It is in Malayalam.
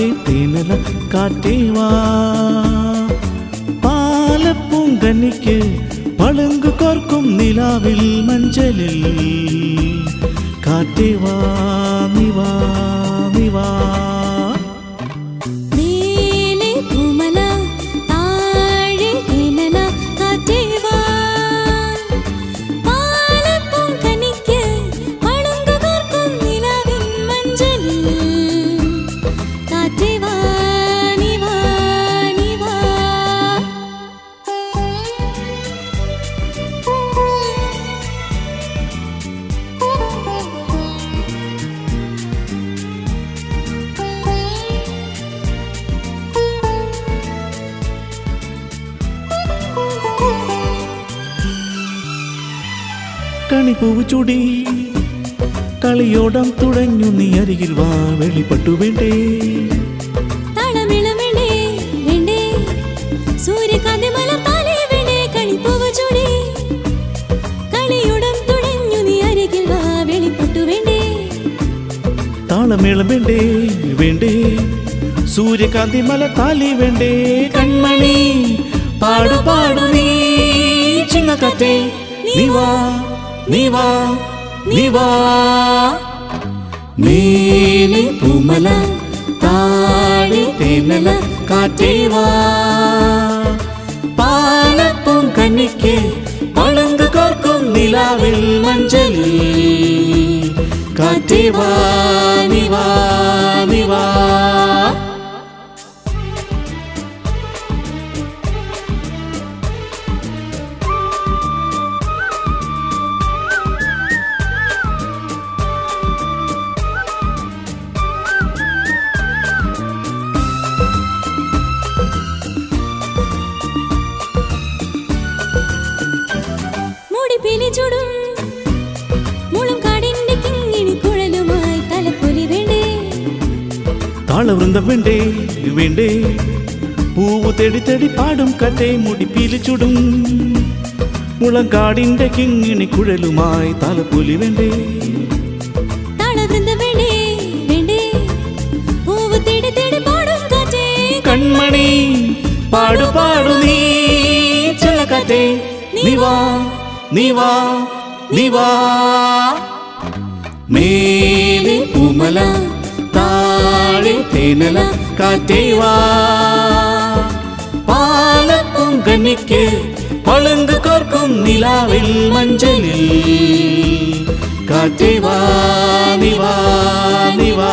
താഴെ തേനല കാറ്റേവാ പാലപ്പൂങ്കനിക്ക് പളുങ്കു കോർക്കും നിലാവിൽ മഞ്ചലിൽ കാറ്റേവാ നിവാ നിവാ കണിപ്പൂവ് ചൂടി കളിയോടം തുടങ്ങു നീ അരികിൽ വാ വെളിപ്പെട്ടു വേണ്ടേ താളമേളം വേണ്ടേ വേണ്ടേ സൂര്യകാന്തി മല താലി വേണ്ടേ കൺമണി പാടു പാടു നീ ചിങ്ങക്കാറ്റേ നീ വാ നീവാ നീവാ മേലെ പൂമല താഴെ തേനല കാറ്റേവാ പാലപ്പൂങ്കനിക്ക് പളുങ്കു കോർക്കും നിലാവിൽ മഞ്ചലിൽ കാറ്റേവാ നിവാ നിവാ താളവൃന്ദം വേണ്ടേ വേണ്ടേ പൂവ് തേടി തേടി പാടും കട്ടെ മുടിപ്പീലി ചുടും മുളങ്കാടിന്റെ കിങ്ങിണി കുഴലുമായി താലപ്പൊലി വേണ്ടേ കൺമണി പാടു പാടു നീ ചെല്ലക്കാറ്റേ നീവാ നീവാ നീവാ മേലെ പൂമല താഴെ തേനല കാറ്റേവാ പാലപ്പൂങ്കനിക്ക് പളുങ്കു കോർക്കും നിലാവിൽ മഞ്ചലിൽ കാറ്റേവാ നിവാ നിവാ